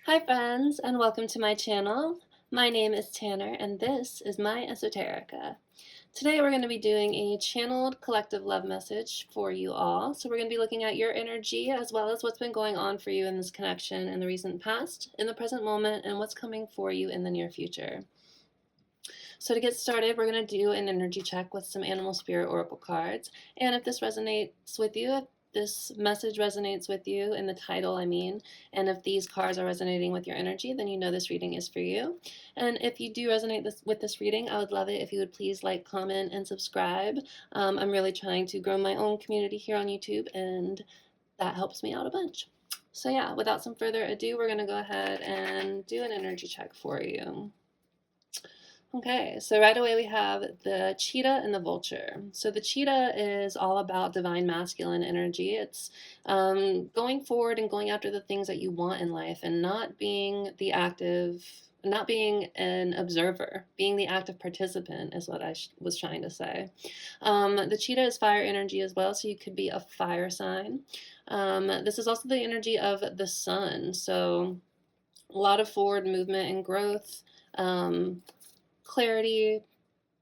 Hi friends, and welcome to my channel. My name is Tanner, and this is my Esoterica. Today we're going to be doing a channeled collective love message for you all. So we're going to be looking at your energy as well as what's been going on for you in this connection in the recent past, in the present moment, and what's coming for you in the near future. So to get started, we're going to do an energy check with some animal spirit oracle cards. And if this resonates with you, if this message resonates with you in the title, and if these cards are resonating with your energy, then you know this reading is for you. And if you do resonate with this reading, I would love it if you would please like, comment, and subscribe. I'm really trying to grow my own community here on YouTube, and that helps me out a bunch. So yeah, without some further ado, we're going to go ahead and do an energy check for you. Okay, so right away we have the cheetah and the vulture. So the cheetah is all about divine masculine energy. It's going forward and going after the things that you want in life and not being an observer. Being the active participant is what I was trying to say. The cheetah is fire energy as well, so you could be a fire sign. This is also the energy of the sun, so a lot of forward movement and growth. Clarity,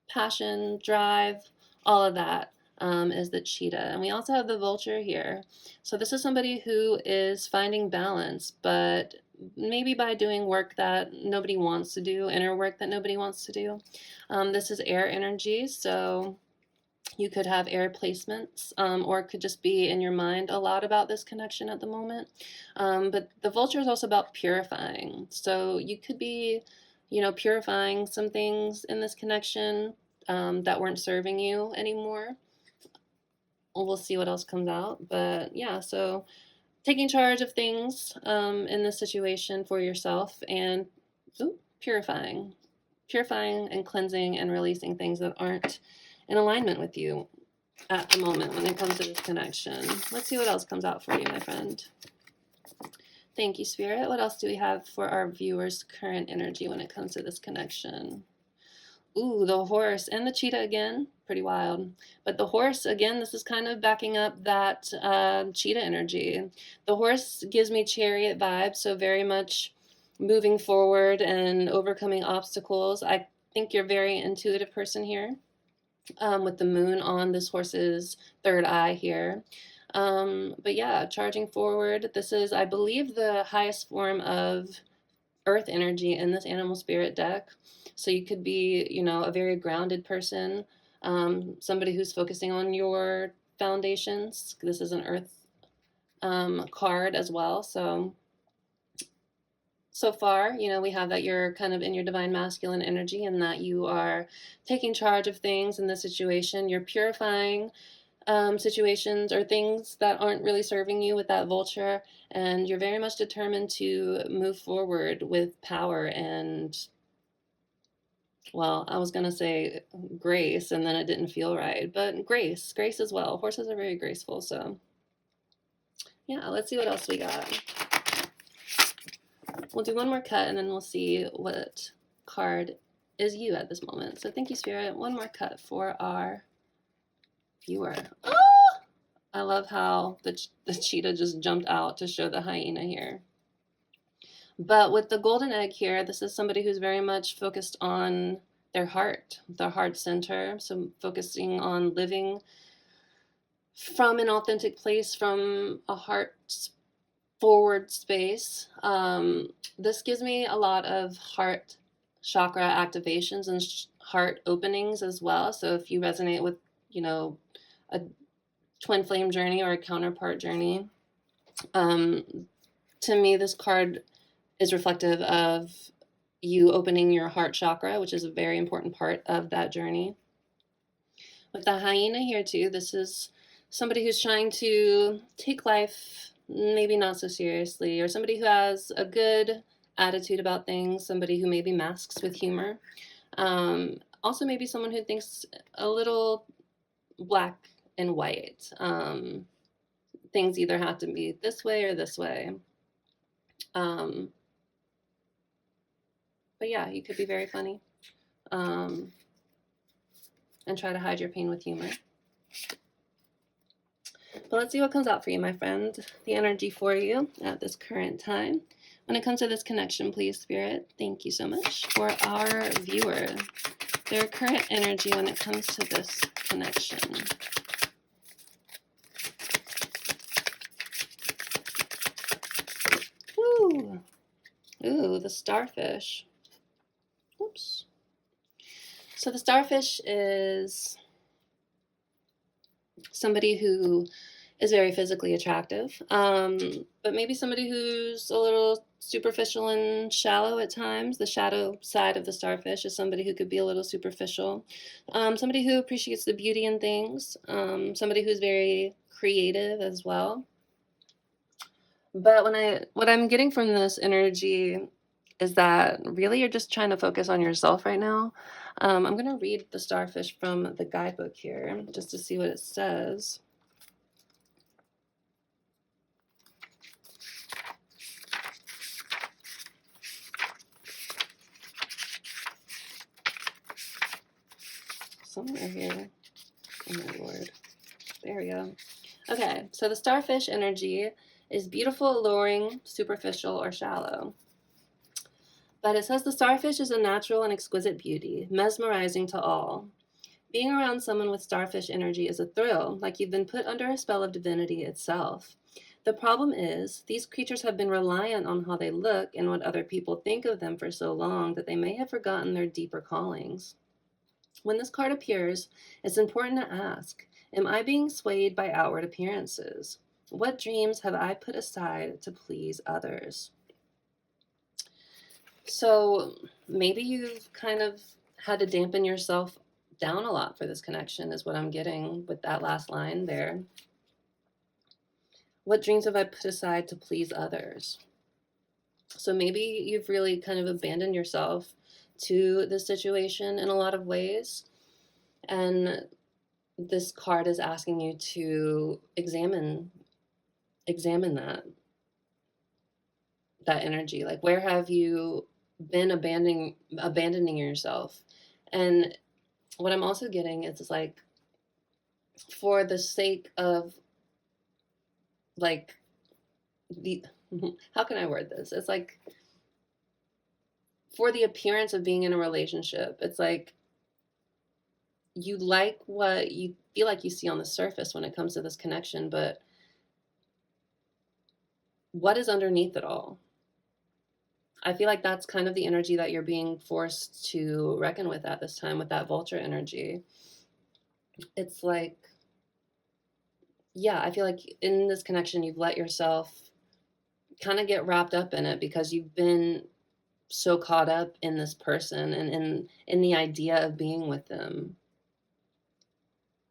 passion, drive, all of that is the cheetah. And we also have the vulture here. So this is somebody who is finding balance, but maybe by doing work that nobody wants to do, inner work that nobody wants to do. This is air energy, so you could have air placements, or it could just be in your mind a lot about this connection at the moment. But the vulture is also about purifying. So you could be purifying some things in this connection that weren't serving you anymore. We'll see what else comes out. But yeah, so taking charge of things in this situation for yourself and purifying. Purifying and cleansing and releasing things that aren't in alignment with you at the moment when it comes to this connection. Let's see what else comes out for you, my friend. Thank you, Spirit. What else do we have for our viewers' current energy when it comes to this connection? Ooh, the horse and the cheetah again. Pretty wild. But the horse, again, this is kind of backing up that cheetah energy. The horse gives me chariot vibes, so very much moving forward and overcoming obstacles. I think you're a very intuitive person here, with the moon on this horse's third eye here. But yeah, charging forward. This is, I believe, the highest form of earth energy in this animal spirit deck. So you could be, a very grounded person, somebody who's focusing on your foundations. This is an earth card as well. So far, we have that you're kind of in your divine masculine energy and that you are taking charge of things in this situation. You're purifying situations or things that aren't really serving you with that vulture, and you're very much determined to move forward with power and, well, I was going to say grace, and then it didn't feel right, but grace as well. Horses are very graceful, so yeah, let's see what else we got. We'll do one more cut, and then we'll see what card is you at this moment. So thank you, Spirit. One more cut for our viewer. Oh! I love how the cheetah just jumped out to show the hyena here. But with the golden egg here, this is somebody who's very much focused on their heart center. So focusing on living from an authentic place, from a heart forward space. This gives me a lot of heart chakra activations and heart openings as well. So if you resonate with, a twin flame journey or a counterpart journey, to me, this card is reflective of you opening your heart chakra, which is a very important part of that journey. With the hyena here too, this is somebody who's trying to take life maybe not so seriously, or somebody who has a good attitude about things, somebody who maybe masks with humor. Also maybe someone who thinks a little black and white. Things either have to be this way or this way. But yeah, you could be very funny, and try to hide your pain with humor. But let's see what comes out for you, my friend. The energy for you at this current time. when it comes to this connection, please, Spirit. Thank you so much for our viewer. Their current energy when it comes to this connection. Ooh. Ooh, the starfish. Whoops. So the starfish is somebody who is very physically attractive, but maybe somebody who's a little superficial and shallow at times. The shadow side of the starfish is somebody who could be a little superficial, somebody who appreciates the beauty in things, somebody who's very creative as well. But what I'm getting from this energy is that really you're just trying to focus on yourself right now. I'm going to read the starfish from the guidebook here just to see what it says. Somewhere here. Oh my lord. There we go. Okay, so the starfish energy is beautiful, alluring, superficial, or shallow. But it says the starfish is a natural and exquisite beauty, mesmerizing to all. Being around someone with starfish energy is a thrill, like you've been put under a spell of divinity itself. The problem is, these creatures have been reliant on how they look and what other people think of them for so long that they may have forgotten their deeper callings. When this card appears, it's important to ask, am I being swayed by outward appearances? What dreams have I put aside to please others? So maybe you've kind of had to dampen yourself down a lot for this connection, is what I'm getting with that last line there. What dreams have I put aside to please others? So maybe you've really kind of abandoned yourself to the situation in a lot of ways. And this card is asking you to examine that energy. Like, where have you been abandoning yourself? And what I'm also getting is like, for the sake of like the how can I word this? It's like, for the appearance of being in a relationship, it's like you like what you feel like you see on the surface when it comes to this connection, but what is underneath it all? I feel like that's kind of the energy that you're being forced to reckon with at this time with that vulture energy. It's like, yeah, I feel like in this connection, you've let yourself kind of get wrapped up in it because you've been so caught up in this person and in the idea of being with them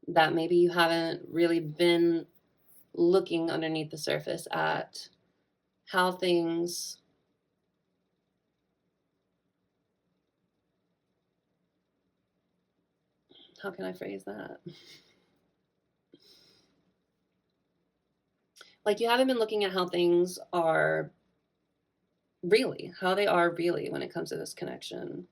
that maybe you haven't really been looking underneath the surface at how things how can I phrase that? Like, you haven't been looking at how things are really, how they are really when it comes to this connection.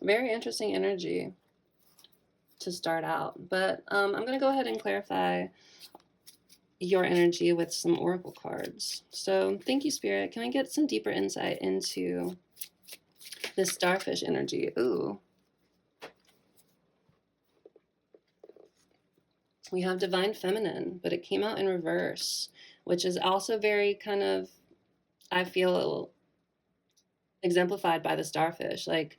Very interesting energy to start out. But I'm going to go ahead and clarify your energy with some oracle cards. So thank you, Spirit. Can I get some deeper insight into this starfish energy? Ooh. We have divine feminine, but it came out in reverse, which is also very kind of, I feel, exemplified by the starfish. Like,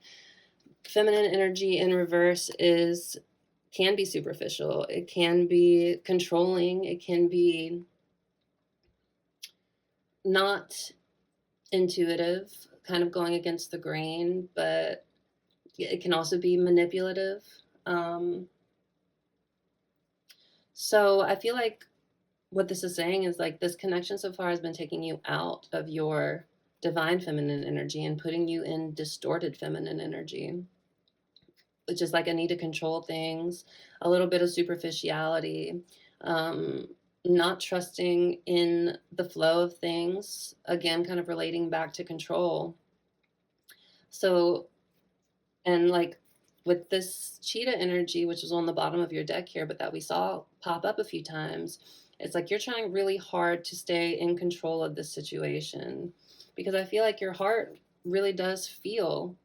feminine energy in reverse can be superficial, it can be controlling, it can be not intuitive, kind of going against the grain, but it can also be manipulative. So I feel like what this is saying is like, this connection so far has been taking you out of your divine feminine energy and putting you in distorted feminine energy, which is like a need to control things, a little bit of superficiality, not trusting in the flow of things, again, kind of relating back to control. So, and like with this cheetah energy, which was on the bottom of your deck here, but that we saw pop up a few times, it's like you're trying really hard to stay in control of this situation, because I feel like your heart really does feel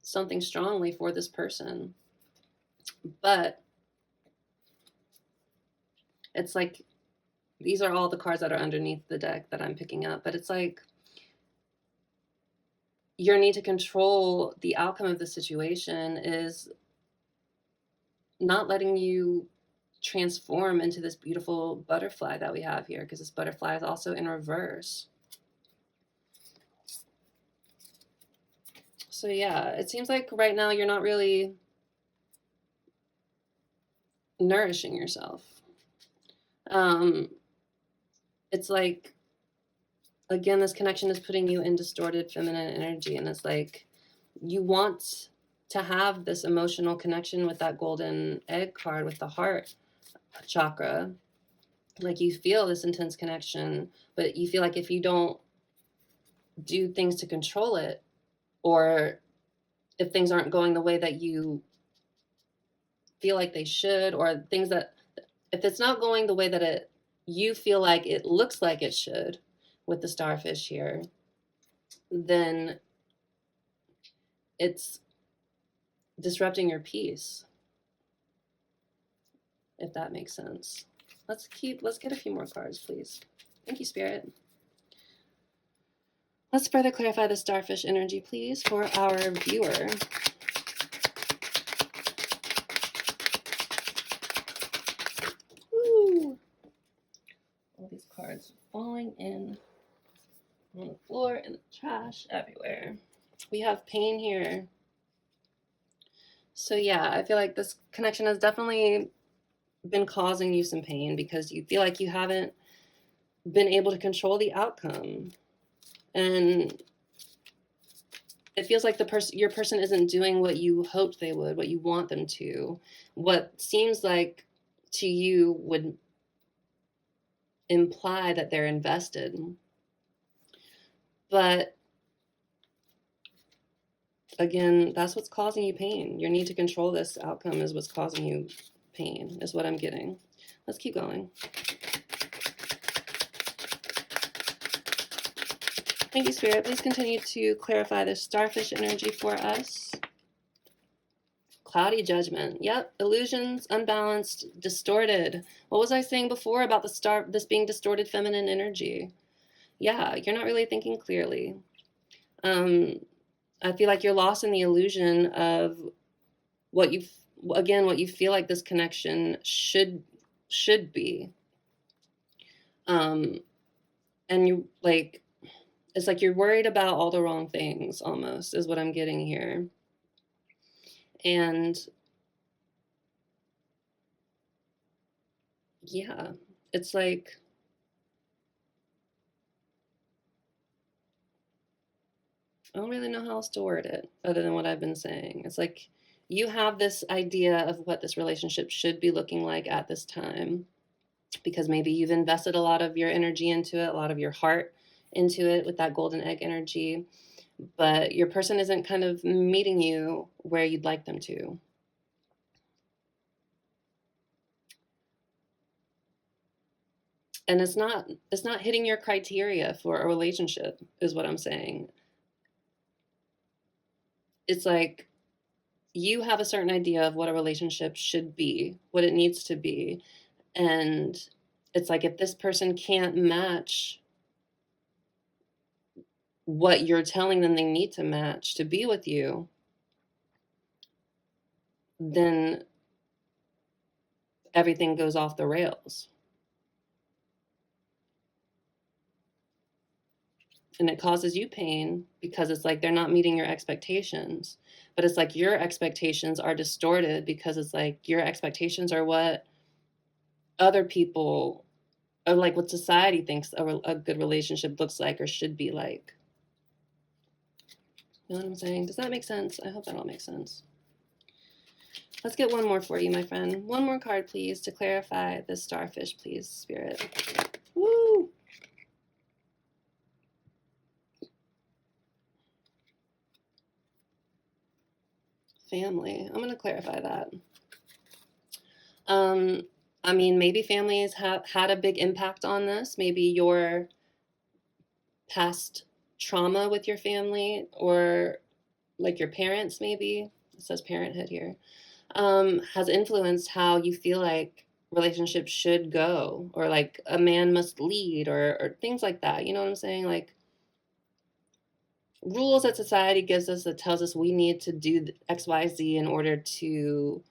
something strongly for this person. But it's like, these are all the cards that are underneath the deck that I'm picking up, but it's like your need to control the outcome of the situation is not letting you transform into this beautiful butterfly that we have here, because this butterfly is also in reverse. So yeah, it seems like right now you're not really nourishing yourself. It's like, again, this connection is putting you in distorted feminine energy, and it's like you want to have this emotional connection with that golden egg card, with the heart chakra. Like, you feel this intense connection, but you feel like if you don't do things to control it, or if things aren't going the way that you feel like they should, or things that, if it's not going the way that you feel like it looks like it should with the starfish here, then it's disrupting your peace, if that makes sense. Let's get a few more cards, please. Thank you, Spirit. Let's further clarify the starfish energy, please, for our viewer. Woo! All these cards falling in on the floor, and the trash everywhere. We have pain here. So yeah, I feel like this connection has definitely been causing you some pain, because you feel like you haven't been able to control the outcome. And it feels like your person isn't doing what you hoped they would, what you want them to, what seems like to you would imply that they're invested. But again, that's what's causing you pain. Your need to control this outcome is what's causing you pain, is what I'm getting. Let's keep going. Thank you, Spirit. Please continue to clarify the starfish energy for us. Cloudy judgment. Yep. Illusions, unbalanced, distorted. What was I saying before about this being distorted feminine energy? Yeah, you're not really thinking clearly. I feel like you're lost in the illusion of what you feel like this connection should be. And you like, it's like you're worried about all the wrong things, almost, is what I'm getting here. And yeah, it's like, I don't really know how else to word it other than what I've been saying. It's like you have this idea of what this relationship should be looking like at this time, because maybe you've invested a lot of your energy into it, a lot of your heart into it with that golden egg energy, but your person isn't kind of meeting you where you'd like them to. And it's not hitting your criteria for a relationship, is what I'm saying. It's like you have a certain idea of what a relationship should be, what it needs to be. And it's like, if this person can't match what you're telling them they need to match to be with you, then everything goes off the rails. And it causes you pain, because it's like they're not meeting your expectations. But it's like your expectations are distorted, because it's like your expectations are what other people, or like what society thinks a good relationship looks like or should be like. You know what I'm saying? Does that make sense? I hope that all makes sense. Let's get one more for you, my friend. One more card, please, to clarify this starfish, please, Spirit. Woo! family. I'm going to clarify that. I mean, maybe families have had a big impact on this. Maybe your past trauma with your family, or like your parents, maybe, it says parenthood here, has influenced how you feel like relationships should go, or like a man must lead, or things like that. You know what I'm saying? Like rules that society gives us that tells us we need to do XYZ in order to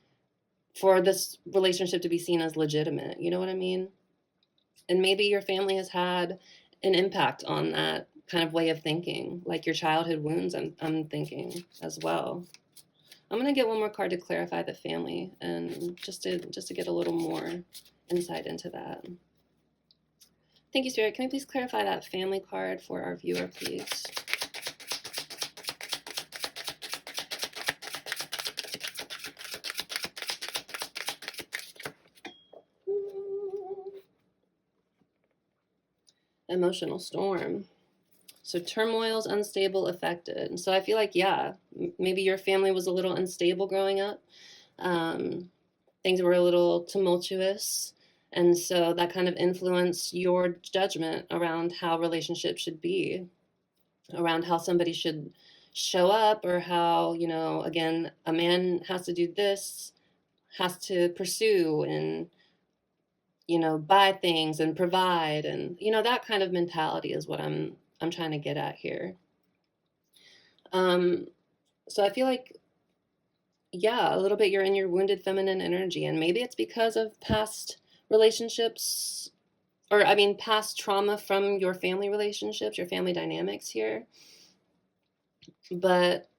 for this relationship to be seen as legitimate. You know what I mean? And maybe your family has had an impact on that kind of way of thinking, like your childhood wounds, I'm thinking as well. I'm going to get one more card to clarify the family, and just to get a little more insight into that. Thank you, Spirit. Can we please clarify that family card for our viewer, please? Emotional storm. So turmoil's unstable, affected. So I feel like, yeah, maybe your family was a little unstable growing up. Things were a little tumultuous. And so that kind of influenced your judgment around how relationships should be, around how somebody should show up, or how, you know, again, a man has to do this, has to pursue and, you know, buy things and provide, and, you know, that kind of mentality is what I'm trying to get at here. So I feel like, yeah, a little bit you're in your wounded feminine energy, and maybe it's because of past relationships, or I mean past trauma from your family relationships, your family dynamics here. But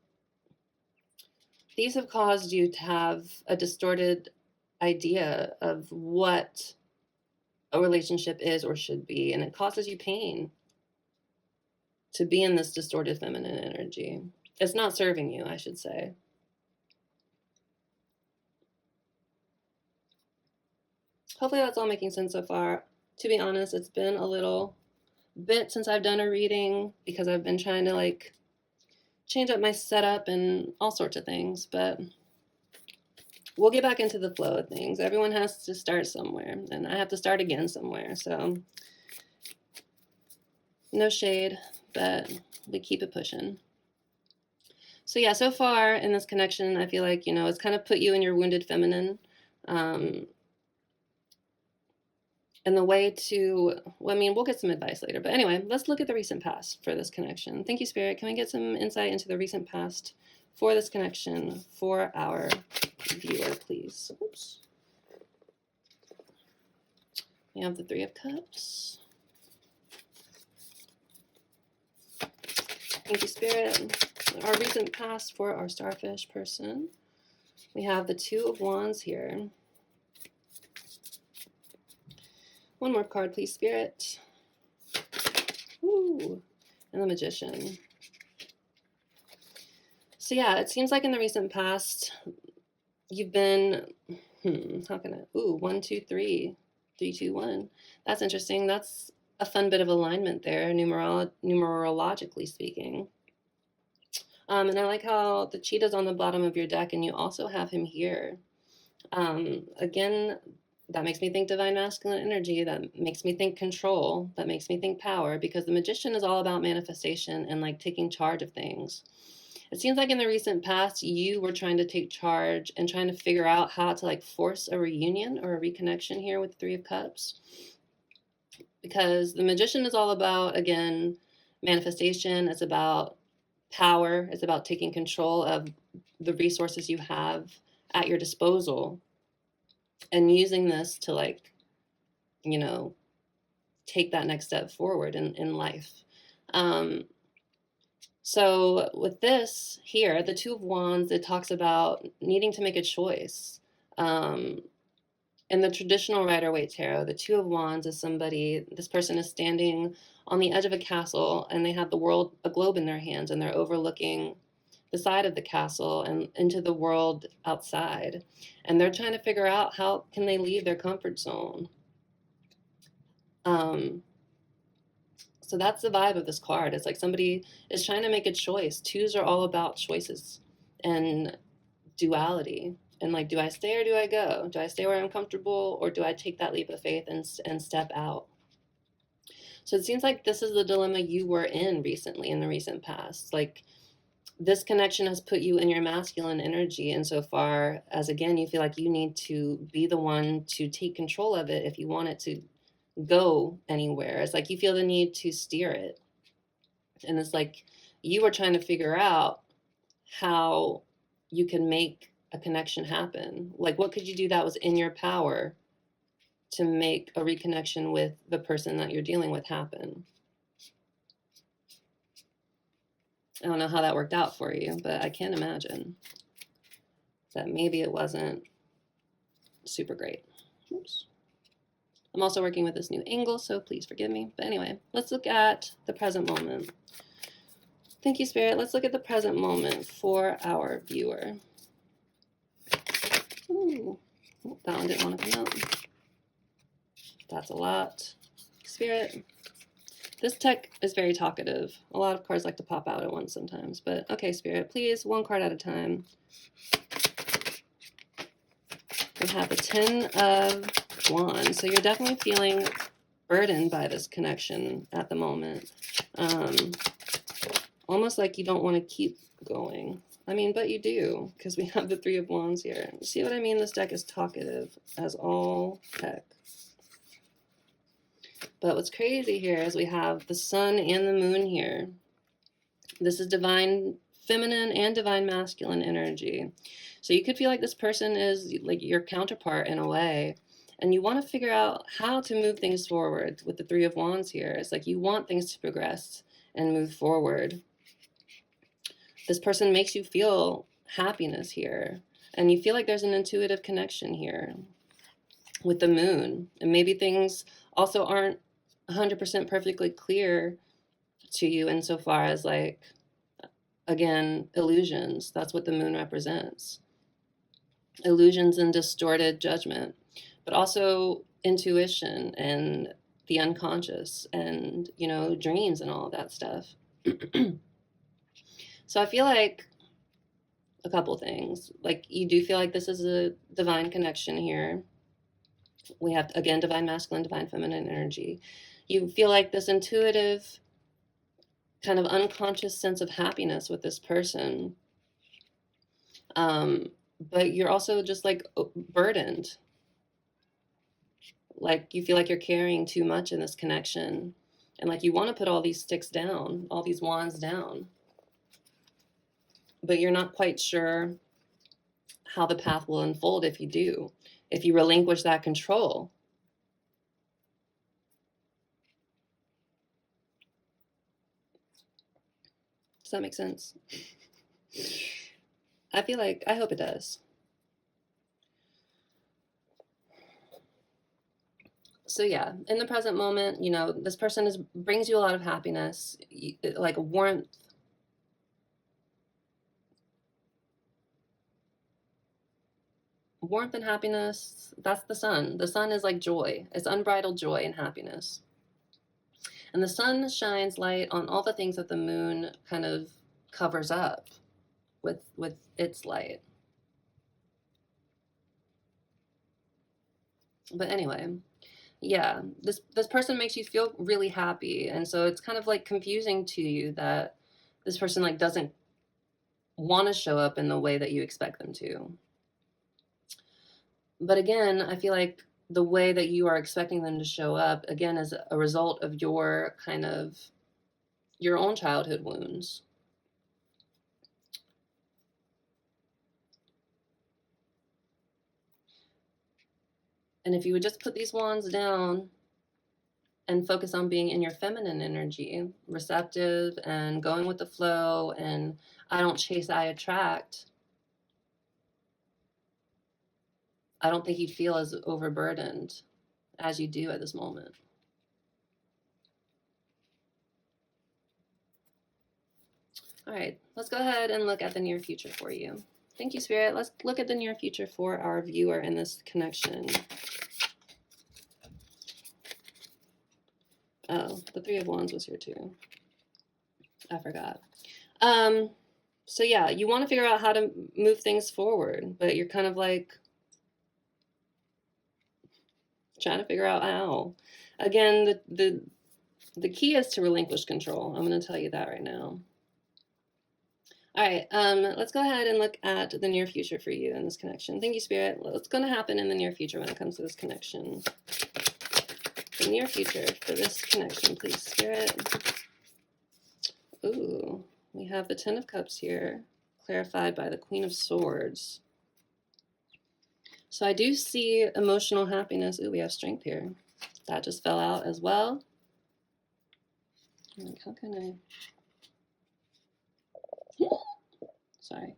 these have caused you to have a distorted idea of what a relationship is or should be, and it causes you pain to be in this distorted feminine energy. It's not serving you, I should say. Hopefully that's all making sense so far. To be honest, it's been a little bit since I've done a reading, because I've been trying to like change up my setup and all sorts of things, but we'll get back into the flow of things. Everyone has to start somewhere, and I have to start again somewhere. So no shade, but we keep it pushing. So yeah, so far in this connection, I feel like, you know, it's kind of put you in your wounded feminine. And the way to, well, I mean, we'll get some advice later. But anyway, let's look at the recent past for this connection. Thank you, Spirit. Can we get some insight into the recent past for this connection for our viewer, please? Oops. We have the Three of Cups. Thank you, Spirit. Our recent past for our starfish person. We have the Two of Wands here. One more card, please, Spirit. Ooh, and the Magician. So yeah, it seems like in the recent past, you've been, how can I, 1, 2, 3, 3, 2, 1. That's interesting. That's a fun bit of alignment there, numerologically speaking. And I like how the cheetah's on the bottom of your deck, and you also have him here. Again, that makes me think divine masculine energy. That makes me think control. That makes me think power, because the Magician is all about manifestation and like taking charge of things. It seems like in the recent past, you were trying to take charge and trying to figure out how to like force a reunion or a reconnection here with the Three of Cups. Because the Magician is all about, again, manifestation. It's about power. It's about taking control of the resources you have at your disposal and using this to, like, you know, take that next step forward in life. So with this here, the Two of Wands, it talks about needing to make a choice. In the traditional Rider-Waite Tarot, the Two of Wands is somebody, this person is standing on the edge of a castle, and they have the world, a globe in their hands, and they're overlooking the side of the castle and into the world outside. And they're trying to figure out how can they leave their comfort zone. So that's the vibe of this card. It's like somebody is trying to make a choice. Twos are all about choices. And duality. And like, do I stay or do I go? Do I stay where I'm comfortable, or do I take that leap of faith and step out? So it seems like this is the dilemma you were in recently, in the recent past. Like, this connection has put you in your masculine energy insofar as, again, you feel like you need to be the one to take control of it if you want it to go anywhere. It's like you feel the need to steer it. And it's like you were trying to figure out how you can make a connection happen. Like, what could you do that was in your power to make a reconnection with the person that you're dealing with happen? I don't know how that worked out for you, but I can imagine that maybe it wasn't super great. Oops. I'm also working with this new angle, so please forgive me. But anyway, let's look at the present moment. Thank you, Spirit. Let's look at the present moment for our viewer. Ooh, that one didn't want to come out. That's a lot. Spirit. This deck is very talkative. A lot of cards like to pop out at once sometimes. But okay, Spirit, please, one card at a time. We have the 10 of Wands. So you're definitely feeling burdened by this connection at the moment. Almost like you don't want to keep going. I mean, but you do, because we have the 3 of Wands here. See what I mean? This deck is talkative as all heck. But what's crazy here is we have the sun and the moon here. This is divine feminine and divine masculine energy. So you could feel like this person is like your counterpart in a way. And you want to figure out how to move things forward with the 3 of Wands here. It's like you want things to progress and move forward. This person makes you feel happiness here. And you feel like there's an intuitive connection here with the moon. And maybe things also aren't 100% perfectly clear to you insofar as, like, again, illusions. That's what the moon represents. Illusions and distorted judgment, but also intuition and the unconscious and, you know, dreams and all of that stuff. So I feel like a couple things. Like, you do feel like this is a divine connection here. We have, again, divine masculine, divine feminine energy. You feel like this intuitive kind of unconscious sense of happiness with this person. But you're also just like burdened. Like you feel like you're carrying too much in this connection. And like you want to put all these sticks down, all these wands down. But you're not quite sure how the path will unfold if you do, if you relinquish that control. Does that make sense? I feel like, I hope it does. So yeah, in the present moment, you know, this person brings you a lot of happiness, like warmth. Warmth and happiness, that's the sun. The sun is like joy. It's unbridled joy and happiness. And the sun shines light on all the things that the moon kind of covers up with its light. But anyway, yeah, this person makes you feel really happy. And so it's kind of like confusing to you that this person like doesn't want to show up in the way that you expect them to. But again, I feel like the way that you are expecting them to show up, again, is a result of your kind of your own childhood wounds. And if you would just put these wands down and focus on being in your feminine energy, receptive and going with the flow, and I don't chase, I attract, I don't think you'd feel as overburdened as you do at this moment. All right, let's go ahead and look at the near future for you. Thank you, Spirit. Let's look at the near future for our viewer in this connection. Oh, the 3 of Wands was here too. I forgot. So yeah, you want to figure out how to move things forward, but you're kind of like trying to figure out how. Again, the key is to relinquish control. I'm going to tell you that right now. All right, let's go ahead and look at the near future for you in this connection. Thank you, Spirit. What's going to happen in the near future when it comes to this connection? The near future for this connection, please, Spirit. Ooh, we have the Ten of Cups here, clarified by the Queen of Swords. So I do see emotional happiness. Ooh, we have strength here. That just fell out as well. Like, how can I? Sorry.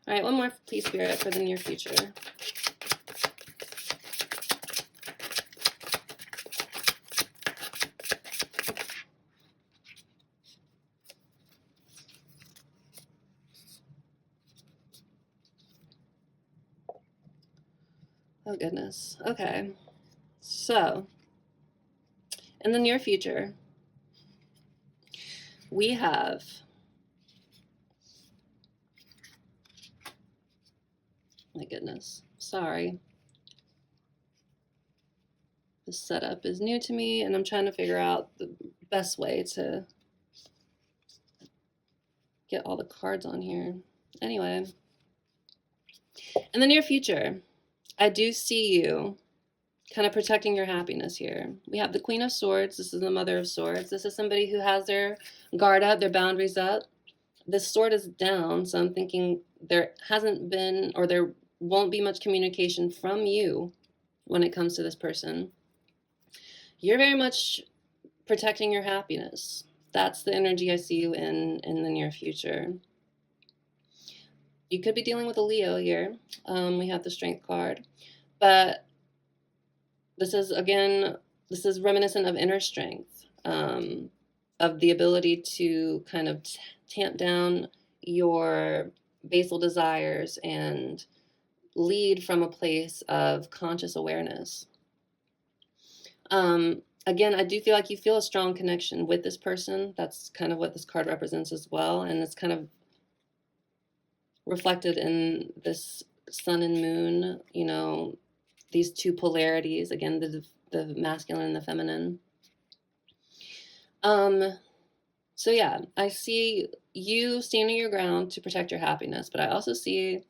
All right, one more, please, Spirit, for the near future. Oh, goodness. Okay. So, in the near future, we have my goodness. Sorry. The setup is new to me, and I'm trying to figure out the best way to get all the cards on here. Anyway, in the near future, I do see you kind of protecting your happiness here. We have the Queen of Swords. This is the Mother of Swords. This is somebody who has their guard up, their boundaries up. This sword is down, so I'm thinking there hasn't been, or there won't be much communication from you when it comes to this person. You're very much protecting your happiness. That's the energy I see you in the near future. You could be dealing with a Leo here. We have the Strength card. But this is, again, this is reminiscent of inner strength, of the ability to kind of tamp down your basal desires and lead from a place of conscious awareness. Again, I do feel like you feel a strong connection with this person. That's kind of what this card represents as well. And it's kind of reflected in this sun and moon, you know, these two polarities, again, the masculine and the feminine. So yeah, I see you standing your ground to protect your happiness, but I also see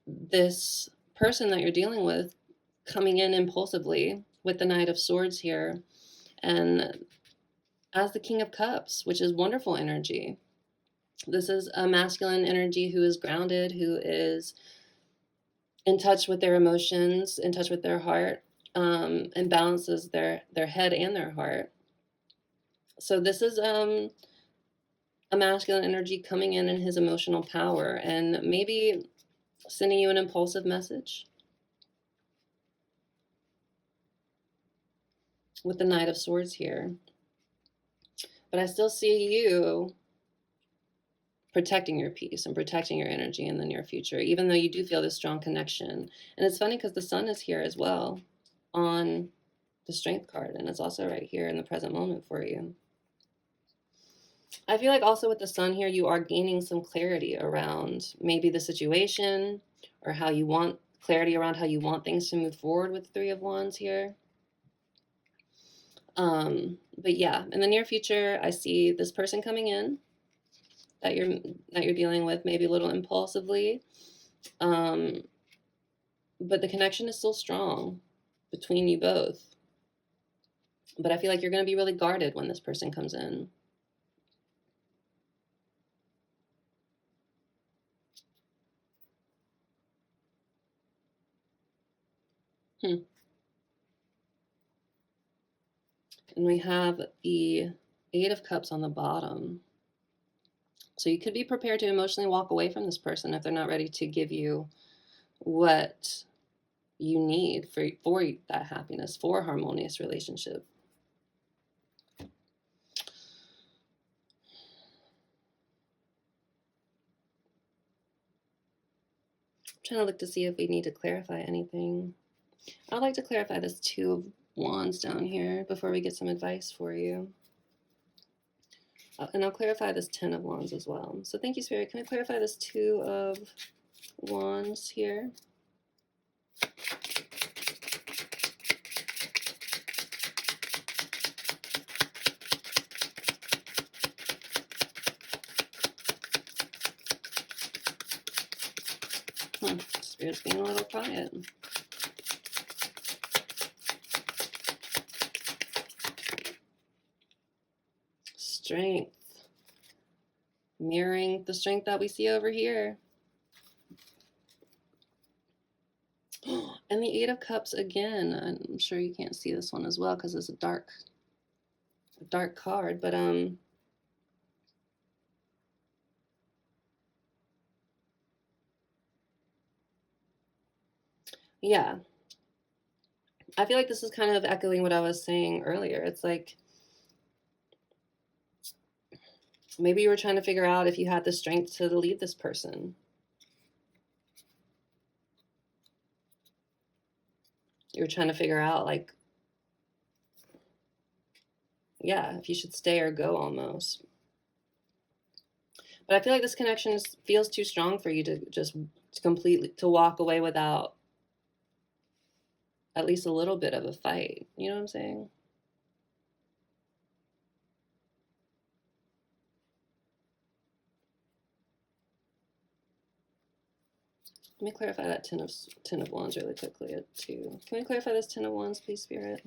this person that you're dealing with coming in impulsively with the Knight of Swords here, and as the King of Cups, which is wonderful energy. This is a masculine energy who is grounded, who is in touch with their emotions, in touch with their heart, and balances their head and their heart. So this is a masculine energy coming in his emotional power and maybe sending you an impulsive message with the Knight of Swords here. But I still see you protecting your peace and protecting your energy in the near future, even though you do feel this strong connection. And it's funny because the sun is here as well on the Strength card, and it's also right here in the present moment for you. I feel like also with the sun here, you are gaining some clarity around maybe the situation or how you want clarity around how you want things to move forward with the Three of Wands here. But yeah, in the near future, I see this person coming in that you're dealing with, maybe a little impulsively. But the connection is still strong between you both. But I feel like you're going to be really guarded when this person comes in. And we have the Eight of Cups on the bottom. So you could be prepared to emotionally walk away from this person if they're not ready to give you what you need for that happiness, for a harmonious relationship. I'm trying to look to see if we need to clarify anything. I'd like to clarify this Two of Wands down here before we get some advice for you. And I'll clarify this 10 of Wands as well. So thank you, Spirit. Can we clarify this 2 of Wands here? Spirit's being a little quiet. Strength. Mirroring the strength that we see over here. And the 8 of Cups again. I'm sure you can't see this one as well because it's a dark card, but yeah. I feel like this is kind of echoing what I was saying earlier. It's like maybe you were trying to figure out if you had the strength to leave this person. You were trying to figure out, like, yeah, if you should stay or go almost. But I feel like this connection feels too strong for you to just completely to walk away without at least a little bit of a fight. You know what I'm saying? Let me clarify that 10 of Wands really quickly too. Can we clarify this 10 of Wands, please, Spirit?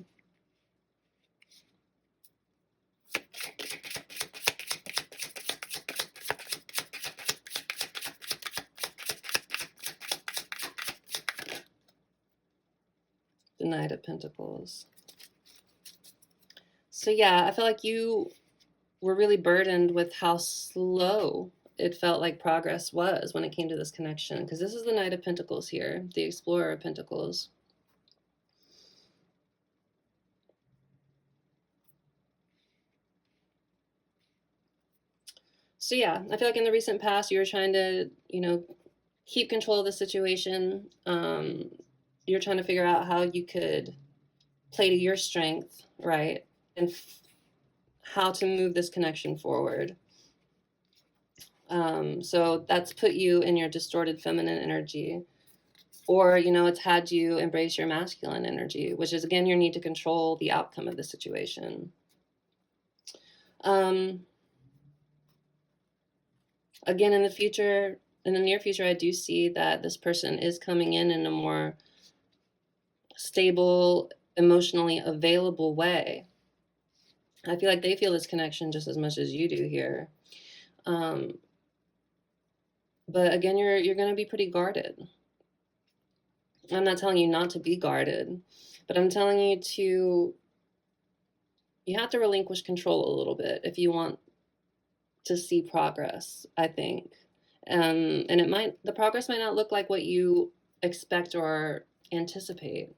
The Knight of Pentacles. So yeah, I feel like you were really burdened with how slow it felt like progress was when it came to this connection, because this is the Knight of Pentacles here, the Explorer of Pentacles. So yeah, I feel like in the recent past you were trying to, keep control of the situation. You're trying to figure out how you could play to your strength, right? And how to move this connection forward. So that's put you in your distorted feminine energy. Or, it's had you embrace your masculine energy, which is, again, your need to control the outcome of the situation. Again, in the near future, I do see that this person is coming in a more stable, emotionally available way. I feel like they feel this connection just as much as you do here. But again, you're going to be pretty guarded. I'm not telling you not to be guarded, but I'm telling you you have to relinquish control a little bit if you want to see progress, I think. And the progress might not look like what you expect or anticipate.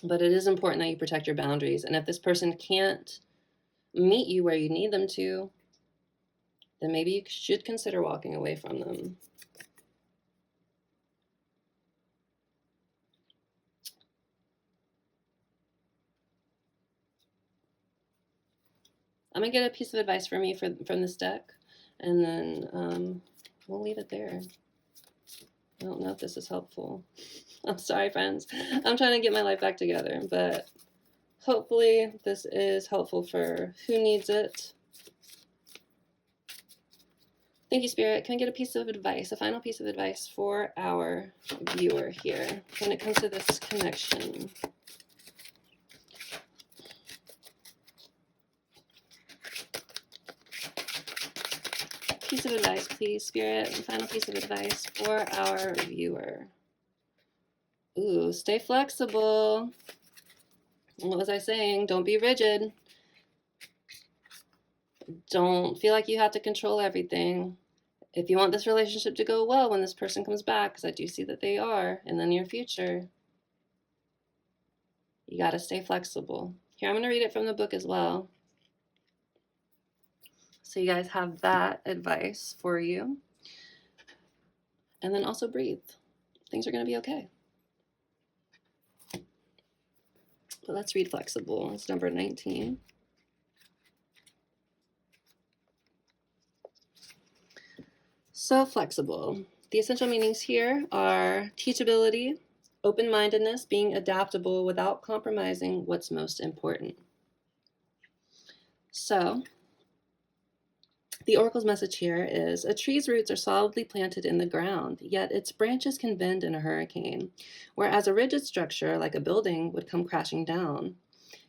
But it is important that you protect your boundaries. And if this person can't meet you where you need them to, then maybe you should consider walking away from them. I'm going to get a piece of advice from you from this deck, and then we'll leave it there. I don't know if this is helpful. I'm sorry, friends. I'm trying to get my life back together, but hopefully this is helpful for who needs it. Thank you, Spirit. Can I get a piece of advice, a final piece of advice for our viewer here when it comes to this connection? Piece of advice, please, Spirit. A final piece of advice for our viewer. Ooh, stay flexible. What was I saying? Don't be rigid. Don't feel like you have to control everything. If you want this relationship to go well when this person comes back, because I do see that they are in the near future, you got to stay flexible. Here, I'm going to read it from the book as well. So you guys have that advice for you. And then also breathe. Things are going to be okay. But let's read flexible. It's number 19. So flexible. The essential meanings here are teachability, open-mindedness, being adaptable without compromising what's most important. So the oracle's message here is a tree's roots are solidly planted in the ground, yet its branches can bend in a hurricane, whereas a rigid structure like a building would come crashing down.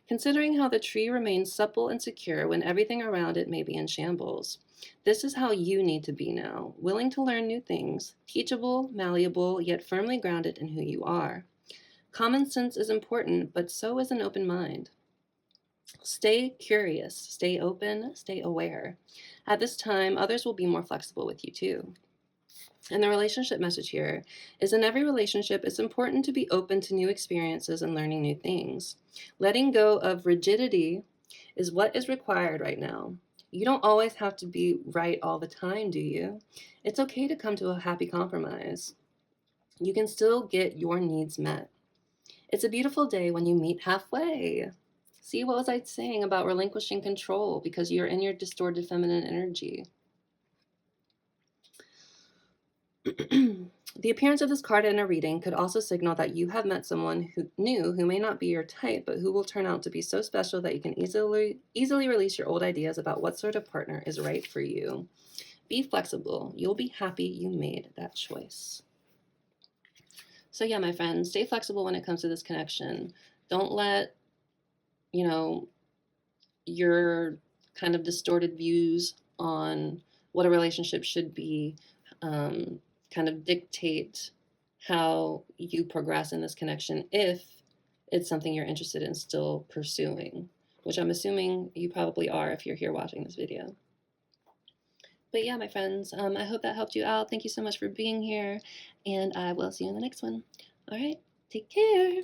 Considering how the tree remains supple and secure when everything around it may be in shambles. This is how you need to be now, willing to learn new things, teachable, malleable, yet firmly grounded in who you are. Common sense is important, but so is an open mind. Stay curious, stay open, stay aware. At this time, others will be more flexible with you too. And the relationship message here is in every relationship, it's important to be open to new experiences and learning new things. Letting go of rigidity is what is required right now. You don't always have to be right all the time, do you? It's okay to come to a happy compromise. You can still get your needs met. It's a beautiful day when you meet halfway. See, what was I saying about relinquishing control because you're in your distorted feminine energy? The appearance of this card in a reading could also signal that you have met someone who may not be your type, but who will turn out to be so special that you can easily release your old ideas about what sort of partner is right for you. Be flexible. You'll be happy you made that choice. So yeah, my friends, stay flexible when it comes to this connection. Don't let, your kind of distorted views on what a relationship should be kind of dictate how you progress in this connection if it's something you're interested in still pursuing, which I'm assuming you probably are if you're here watching this video. But yeah, my friends, I hope that helped you out. Thank you so much for being here, and I will see you in the next one. All right, take care.